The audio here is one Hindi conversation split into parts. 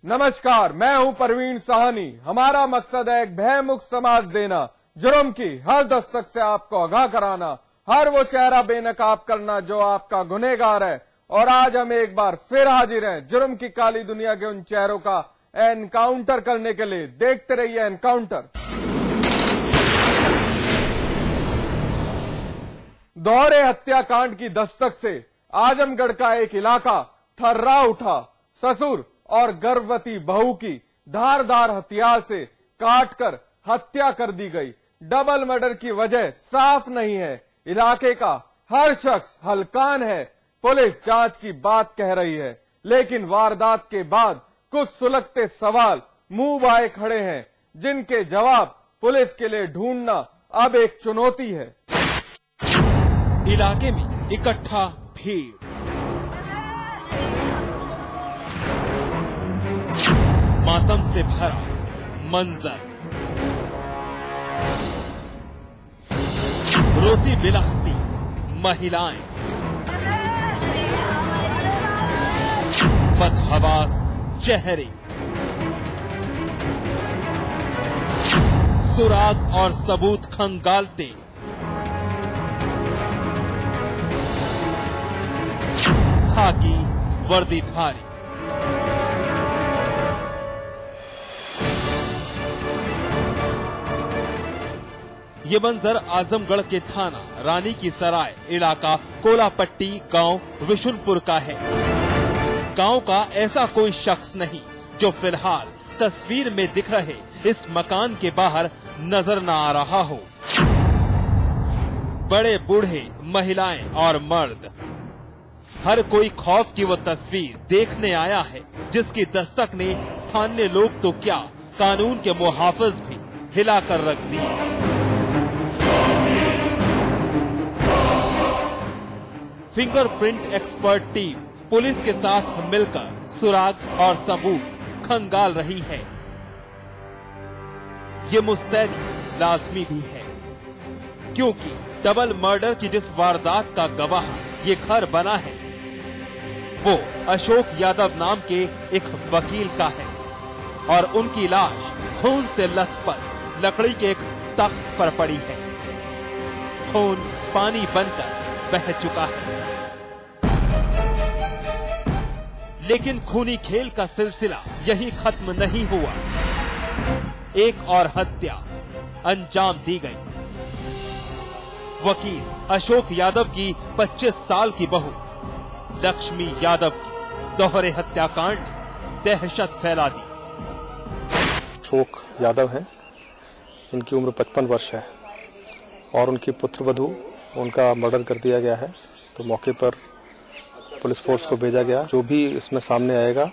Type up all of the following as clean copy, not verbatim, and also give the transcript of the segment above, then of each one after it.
नमस्कार, मैं हूं परवीन साहनी। हमारा मकसद है एक भयमुक्त समाज देना, जुर्म की हर दस्तक से आपको आगाह कराना, हर वो चेहरा बेनकाब करना जो आपका गुनहगार है। और आज हम एक बार फिर हाजिर हैं जुर्म की काली दुनिया के उन चेहरों का एनकाउंटर करने के लिए। देखते रहिए एनकाउंटर। दोहरे हत्याकांड की दस्तक से आजमगढ़ का एक इलाका थर्रा उठा। ससुर और गर्भवती बहू की धारदार हथियार से काटकर हत्या कर दी गई। डबल मर्डर की वजह साफ नहीं है। इलाके का हर शख्स हलकान है। पुलिस जांच की बात कह रही है, लेकिन वारदात के बाद कुछ सुलगते सवाल मुंह बाए खड़े हैं, जिनके जवाब पुलिस के लिए ढूंढना अब एक चुनौती है। इलाके में इकट्ठा भीड़, मातम से भरा मंजर, रोती बिलखती महिलाएं, बदहवास चेहरे, सुराग और सबूत खंगालते, खाकी वर्दीधारी। ये मंजर आजमगढ़ के थाना रानी की सराय इलाका कोलापट्टी गांव विशुनपुर का है। गांव का ऐसा कोई शख्स नहीं जो फिलहाल तस्वीर में दिख रहे इस मकान के बाहर नजर न आ रहा हो। बड़े बूढ़े, महिलाएं और मर्द, हर कोई खौफ की वो तस्वीर देखने आया है जिसकी दस्तक ने स्थानीय लोग तो क्या, कानून के मुहाफिज भी हिलाकर रख दिए। फिंगरप्रिंट एक्सपर्ट टीम पुलिस के साथ मिलकर सुराग और सबूत खंगाल रही है। ये मुस्तैदी लाजमी भी है, क्योंकि डबल मर्डर की जिस वारदात का गवाह ये घर बना है, वो अशोक यादव नाम के एक वकील का है और उनकी लाश खून से लथपथ लकड़ी के एक तख्त पर पड़ी है। खून पानी बनकर बह चुका है, लेकिन खूनी खेल का सिलसिला यही खत्म नहीं हुआ। एक और हत्या अंजाम दी गई। वकील अशोक यादव की 25 साल की बहू लक्ष्मी यादव की दोहरे हत्याकांड ने दहशत फैला दी। अशोक यादव है, इनकी उम्र 55 वर्ष है और उनकी पुत्रवधू, उनका मर्डर कर दिया गया है। तो मौके पर पुलिस फोर्स को भेजा गया। जो भी इसमें सामने आएगा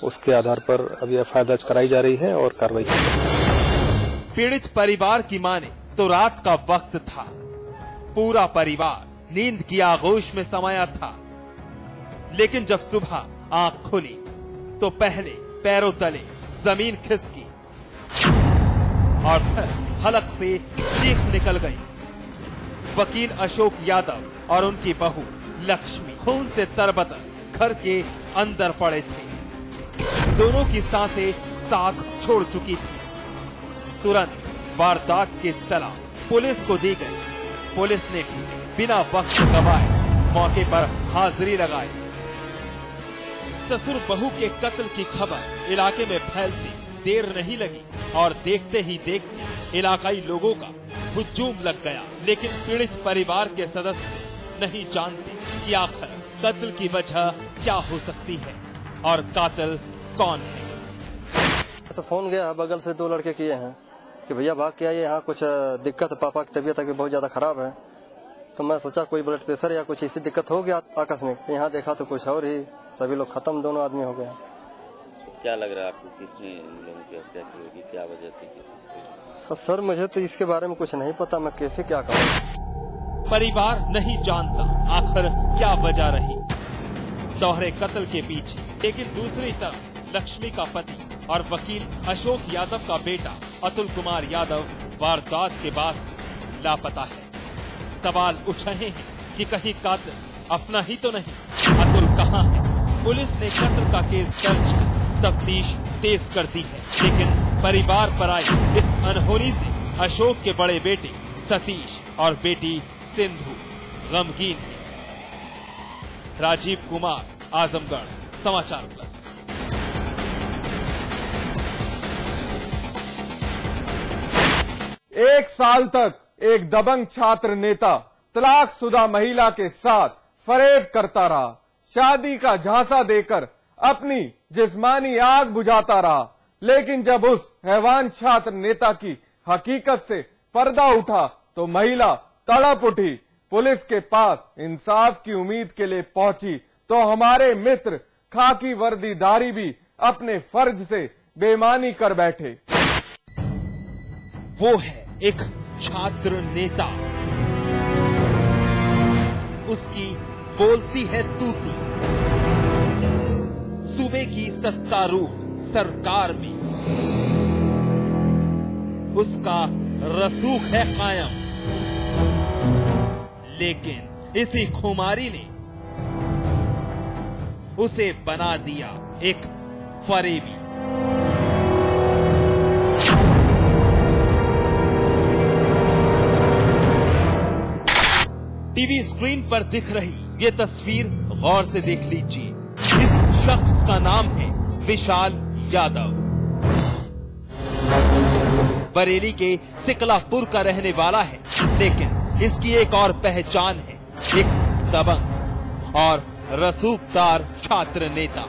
उसके आधार पर अभी एफआईआर दर्ज कराई जा रही है और कार्रवाई की जाएगी। पीड़ित परिवार की माने तो रात का वक्त था। पूरा परिवार नींद की आगोश में समाया था, लेकिन जब सुबह आंख खुली तो पहले पैरों तले जमीन खिसकी और फिर हलक से चीख निकल गई। वकील अशोक यादव और उनकी बहू लक्ष्मी खून से तरबतर घर के अंदर पड़े थे। दोनों की सांसें साख छोड़ चुकी थी। तुरंत वारदात की इत्तला पुलिस को दी गई। पुलिस ने भी बिना वक्त गवाए मौके पर हाजिरी लगाई। ससुर बहू के कत्ल की खबर इलाके में फैलती देर नहीं लगी और देखते ही देखते इलाकाई लोगों का हुजूम लग गया। लेकिन पीड़ित परिवार के सदस्य नहीं जानते कि आखिर कत्ल की वजह क्या हो सकती है और कातिल कौन है। ऐसा फोन गया बगल से, 2 लड़के किए हैं कि भैया भाग के आइए, यहाँ कुछ दिक्कत है, पापा की तबीयत बहुत ज्यादा खराब है। तो मैं सोचा कोई ब्लड प्रेशर या कुछ ऐसी दिक्कत हो गया आकस्मिक। यहाँ देखा तो कुछ और ही, सभी लोग खत्म, दोनों आदमी हो गए। क्या लग रहा है आपको, किसने लोगों की हत्या की होगी, क्या वजह थी? अब सर मुझे तो इसके बारे में कुछ नहीं पता, मैं कैसे क्या कहूँ। परिवार नहीं जानता आखिर क्या वजह रही दोहरे कत्ल के पीछे। लेकिन दूसरी तरफ लक्ष्मी का पति और वकील अशोक यादव का बेटा अतुल कुमार यादव वारदात के बाद लापता है। सवाल उठ रहे हैं कि कहीं कातिल अपना ही तो नहीं। अतुल कहाँ है? पुलिस ने कत्ल का केस दर्ज तफ्तीश तेज कर दी है, लेकिन परिवार पर आई इस अनहोनी से अशोक के बड़े बेटे सतीश और बेटी सिंधु गमगीन है। राजीव कुमार, आजमगढ़, समाचार प्लस। एक साल तक एक दबंग छात्र नेता तलाकशुदा महिला के साथ फरेब करता रहा, शादी का झांसा देकर अपनी जिस्मानी आग बुझाता रहा, लेकिन जब उस हैवान छात्र नेता की हकीकत से पर्दा उठा तो महिला तड़प उठी। पुलिस के पास इंसाफ की उम्मीद के लिए पहुंची तो हमारे मित्र खाकी वर्दीधारी भी अपने फर्ज से बेईमानी कर बैठे। वो है एक छात्र नेता, उसकी बोलती है तूती। सूबे की सत्तारूढ़ सरकार में उसका रसूख है कायम, लेकिन इसी खुमारी ने उसे बना दिया एक फरेबी। टीवी स्क्रीन पर दिख रही ये तस्वीर गौर से देख लीजिए। इस शख्स का नाम है विशाल यादव। बरेली के सिकलापुर का रहने वाला है, लेकिन इसकी एक और पहचान है, एक दबंग और रसूखदार छात्र नेता।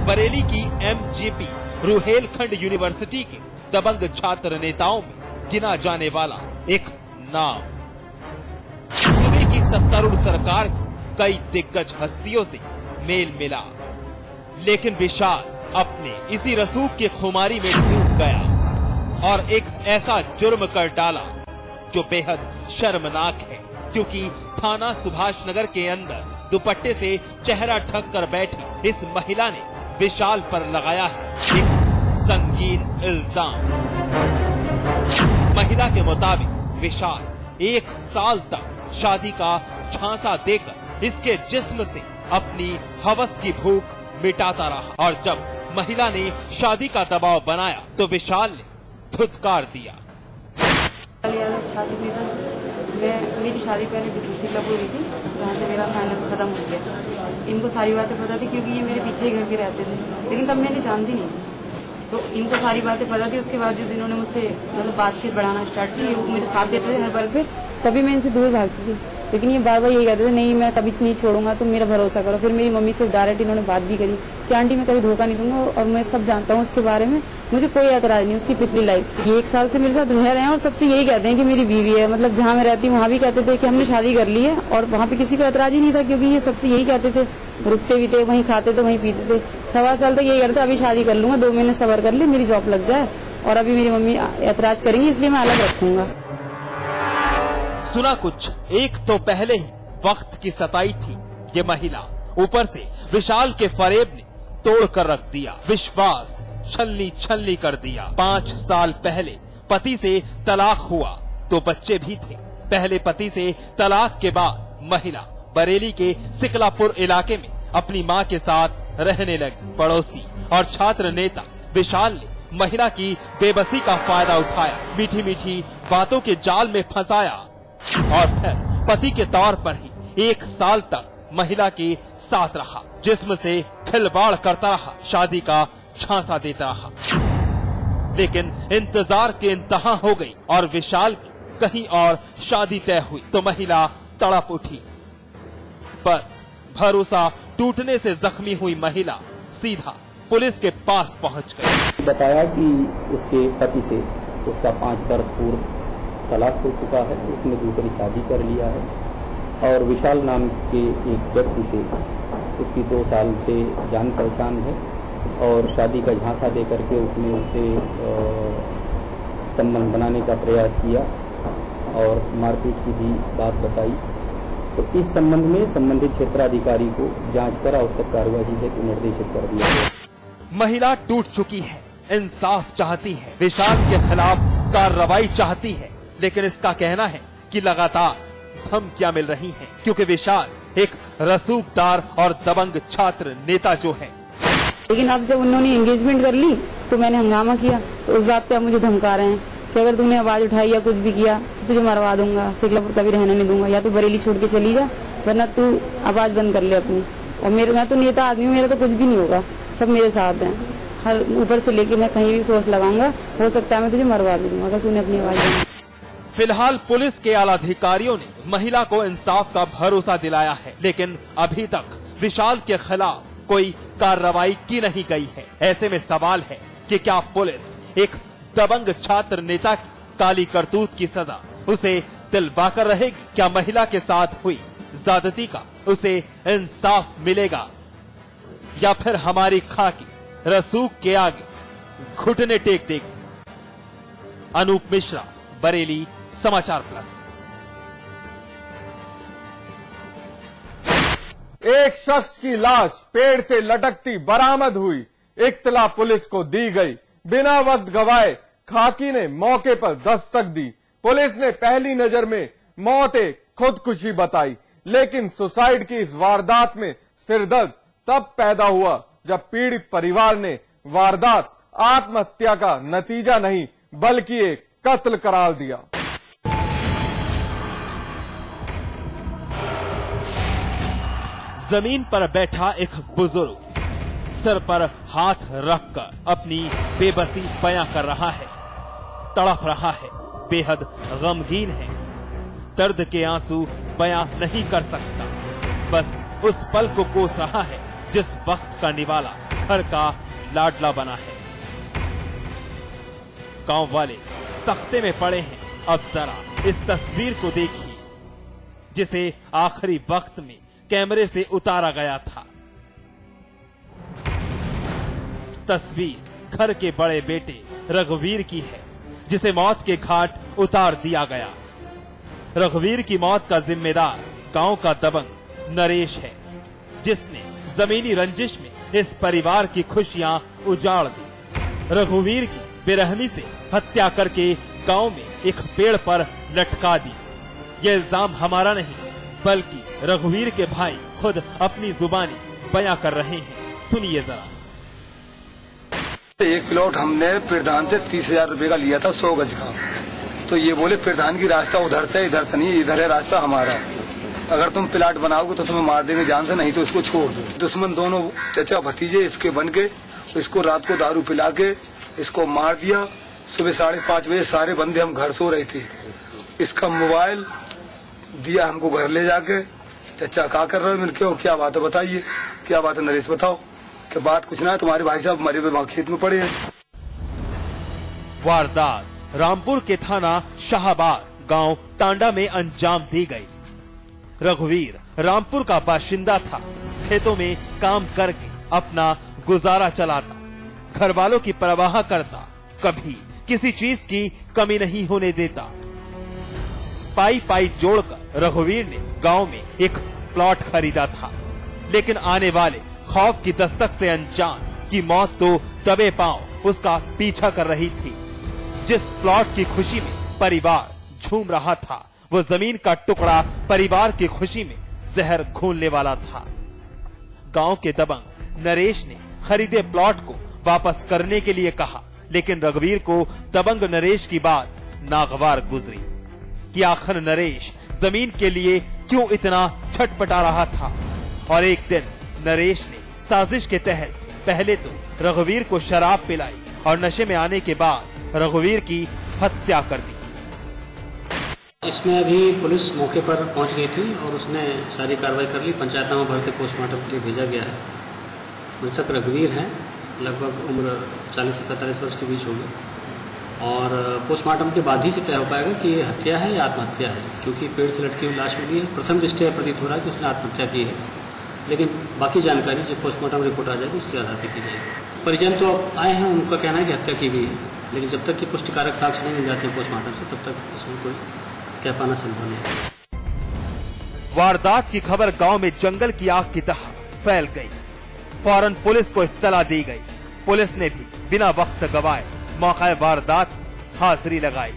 बरेली की एमजेपी रुहेलखंड यूनिवर्सिटी के दबंग छात्र नेताओं में गिना जाने वाला एक नाम। सूबे की सत्तारूढ़ सरकार की कई दिग्गज हस्तियों से मेल मिला, लेकिन विशाल अपने इसी रसूख के खुमारी में डूब गया और एक ऐसा जुर्म कर डाला जो बेहद शर्मनाक है, क्योंकि थाना सुभाष नगर के अंदर दुपट्टे से चेहरा ढक कर बैठी इस महिला ने विशाल पर लगाया है एक संगीन इल्जाम। महिला के मुताबिक विशाल 1 साल तक शादी का झांसा देकर इसके जिस्म से अपनी हवस की भूख मिटाता रहा, और जब महिला ने शादी का दबाव बनाया तो विशाल ने धुतकार दिया। मेरी शादी पहले सिकलापुर हुई थी, जहाँ से मेरा फाइनल खत्म हो गया। इनको सारी बातें पता थी क्योंकि ये मेरे पीछे ही घर के रहते थे, लेकिन तब मैंने जानती नहीं थी, तो इनको सारी बातें पता थी। उसके बावजूद इन्होंने मुझसे मतलब बातचीत बढ़ाना स्टार्ट की। वो मेरे साथ देते थे हर पल पे, तभी मैं इनसे दूर भागती थी, लेकिन ये बार बार यही कहते थे नहीं मैं कभी नहीं छोड़ूंगा, तुम मेरा भरोसा करो। फिर मेरी मम्मी से डायरेक्ट इन्होंने बात भी करी कि आंटी मैं कभी धोखा नहीं दूंगा और मैं सब जानता हूँ उसके बारे में, मुझे कोई एतराज नहीं उसकी पिछली लाइफ से। ये 1 साल से मेरे साथ रह रहे हैं और सबसे यही कहते हैं कि मेरी बीवी है। मतलब जहाँ मैं रहती हूँ वहाँ भी कहते थे कि हमने शादी कर ली है, और वहाँ पे किसी को एतराज ही नहीं था, क्योंकि ये सबसे यही कहते थे, रुकते भी थे, वहीं खाते थे, वहीं पीते थे। 1.25 साल तक यही करते अभी शादी कर लूंगा, 2 महीने सब्र कर ले, मेरी जॉब लग जाए, और अभी मेरी मम्मी एतराज करेंगी इसलिए मैं अलग रखूंगा। सुना कुछ एक तो पहले ही वक्त की सताई थी ये महिला, ऊपर से विशाल के फरेब ने तोड़ कर रख दिया, विश्वास छलनी छलनी कर दिया। 5 साल पहले पति से तलाक हुआ तो बच्चे भी थे। पहले पति से तलाक के बाद महिला बरेली के सिकलापुर इलाके में अपनी मां के साथ रहने लगी। पड़ोसी और छात्र नेता विशाल ने महिला की बेबसी का फायदा उठाया, मीठी मीठी बातों के जाल में फंसाया और फिर पति के तौर पर ही 1 साल तक महिला के साथ रहा, जिस्म से खिलवाड़ करता रहा, शादी का झांसा देता रहा। लेकिन इंतजार के इंतहा हो गई और विशाल की कहीं और शादी तय हुई तो महिला तड़प उठी। बस भरोसा टूटने से जख्मी हुई महिला सीधा पुलिस के पास पहुंच गई। बताया कि उसके पति से उसका 5 वर्ष पूर्व तलाक हो चुका है, उसने दूसरी शादी कर लिया है और विशाल नाम के एक व्यक्ति से उसकी 2 साल से जान पहचान है और शादी का झांसा दे करके उसने उसे संबंध बनाने का प्रयास किया और मारपीट की भी बात बताई। तो इस संबंध में संबंधित क्षेत्राधिकारी को जांच कर आवश्यक कार्यवाही हेतु निर्देशित कर दिया गया। महिला टूट चुकी है, इंसाफ चाहती है, विशाल के खिलाफ कार्रवाई चाहती है, लेकिन इसका कहना है कि लगातार धमकियां मिल रही हैं, क्योंकि विशाल एक रसूखदार और दबंग छात्र नेता जो है लेकिन अब जब उन्होंने एंगेजमेंट कर ली तो मैंने हंगामा किया, तो उस बात पे अब मुझे धमका रहे हैं कि अगर तूने आवाज उठाई या कुछ भी किया तो तुझे मरवा दूंगा, सिकलापुर कभी रहने नहीं दूंगा, या तो बरेली छोड़ के चली जा वरना तू आवाज बंद कर ले अपनी। और मैं तो नेता आदमी हूँ, मेरा तो कुछ भी नहीं होगा, सब मेरे साथ हैं, हर ऊपर से लेके मैं कहीं भी सोच लगाऊंगा, हो सकता है मैं तुझे मरवा भी दूंगा अगर तूने अपनी आवाज बंद। फिलहाल पुलिस के आला अधिकारियों ने महिला को इंसाफ का भरोसा दिलाया है, लेकिन अभी तक विशाल के खिलाफ कोई कार्रवाई की नहीं गई है। ऐसे में सवाल है कि क्या पुलिस एक दबंग छात्र नेता की काली करतूत की सजा उसे दिलवाकर रहेगी? क्या महिला के साथ हुई ज्यादती का उसे इंसाफ मिलेगा, या फिर हमारी खाकी रसूख के आगे घुटने टेक देगी? अनूप मिश्रा, बरेली, समाचार प्लस। एक शख्स की लाश पेड़ से लटकती बरामद हुई, इत्तला पुलिस को दी गई। बिना वक्त गवाए खाकी ने मौके पर दस्तक दी। पुलिस ने पहली नजर में मौत एक खुदकुशी बताई, लेकिन सुसाइड की इस वारदात में सिरदर्द तब पैदा हुआ जब पीड़ित परिवार ने वारदात आत्महत्या का नतीजा नहीं बल्कि एक कत्ल करार दिया। जमीन पर बैठा एक बुजुर्ग सर पर हाथ रखकर अपनी बेबसी बयां कर रहा है, तड़प रहा है, बेहद गमगीन है, दर्द के आंसू बयां नहीं कर सकता, बस उस पल को कोस रहा है जिस वक्त का निवाला घर का लाडला बना है। गांव वाले सख्ते में पड़े हैं। अब जरा इस तस्वीर को देखिए जिसे आखिरी वक्त में कैमरे से उतारा गया था। तस्वीर घर के बड़े बेटे रघुवीर की है जिसे मौत के घाट उतार दिया गया। रघुवीर की मौत का जिम्मेदार गांव का दबंग नरेश है, जिसने जमीनी रंजिश में इस परिवार की खुशियां उजाड़ दी। रघुवीर की बेरहमी से हत्या करके गांव में एक पेड़ पर लटका दी। ये इल्जाम हमारा नहीं बल्कि रघुवीर के भाई खुद अपनी जुबानी बयां कर रहे हैं। सुनिए जरा। एक प्लॉट हमने प्रधान से 30,000 रुपए का लिया था 100 गज का, तो ये बोले प्रधान की रास्ता उधर से इधर से नहीं, इधर है रास्ता हमारा, अगर तुम प्लाट बनाओगे तो तुम्हें मार देंगे जान से, नहीं तो इसको छोड़ दो। दुश्मन दोनों चचा भतीजे इसके बन के इसको रात को दारू पिला के इसको मार दिया। सुबह 5:30 बजे सारे बंदे हम घर सो रहे थे, इसका मोबाइल दिया हमको घर ले जाके। चचा क्या कर रहे हो? मैंने क्यों, क्या बात है बताइए, क्या बात है नरेश बताओ? कि बात कुछ ना है, तुम्हारे भाई साहब मरे हुए खेत में पड़े हैं। वारदात रामपुर के थाना शाहबाद गांव टांडा में अंजाम दी गई। रघुवीर रामपुर का बाशिंदा था, खेतों में काम करके अपना गुजारा चलाता, घर वालों की परवाह करता, कभी किसी चीज की कमी नहीं होने देता। पाई पाई जोड़कर रघुवीर ने गांव में एक प्लॉट खरीदा था, लेकिन आने वाले खौफ की दस्तक से अनजान की मौत तो दबे पांव उसका पीछा कर रही थी। जिस प्लॉट की खुशी में परिवार झूम रहा था, वो जमीन का टुकड़ा परिवार की खुशी में जहर घोलने वाला था। गांव के दबंग नरेश ने खरीदे प्लॉट को वापस करने के लिए कहा, लेकिन रघुवीर को दबंग नरेश की बात नागवार गुजरी कि आखिर नरेश जमीन के लिए क्यों इतना छटपटा रहा था। और एक दिन नरेश ने साजिश के तहत पहले तो रघुवीर को शराब पिलाई और नशे में आने के बाद रघुवीर की हत्या कर दी। इसमें अभी पुलिस मौके पर पहुंच गई थी और उसने सारी कार्रवाई कर ली। पंचायतनामा भर के पोस्टमार्टम के लिए भेजा गया है। मृतक रघुवीर हैं, लगभग उम्र 40 से 45 वर्ष के बीच होगी, और पोस्टमार्टम के बाद ही से तय हो पाएगा कि ये हत्या है या आत्महत्या है, क्योंकि पेड़ से लटकी हुई लाश मिली है। प्रथम दृष्टया प्रतीत हो रहा है कि उसने आत्महत्या की है, लेकिन बाकी जानकारी जब पोस्टमार्टम रिपोर्ट आ जाएगी उसके आधार पर की जाएगी। परिजन तो अब आए हैं, उनका कहना है कि हत्या की गई है, लेकिन जब तक कि पुष्टिकारक साक्ष्य नहीं मिल जाते हैं पोस्टमार्टम से, तब तक इसमें कोई कह पाना संभव नहीं है। वारदात की खबर गांव में जंगल की आग की तरह फैल गई। फौरन पुलिस को इत्तला दी गई। पुलिस ने भी बिना वक्त गवाए मौका वारदात हाजिरी लगाई,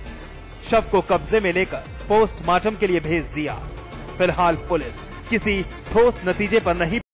शव को कब्जे में लेकर पोस्टमार्टम के लिए भेज दिया। फिलहाल पुलिस किसी ठोस नतीजे पर नहीं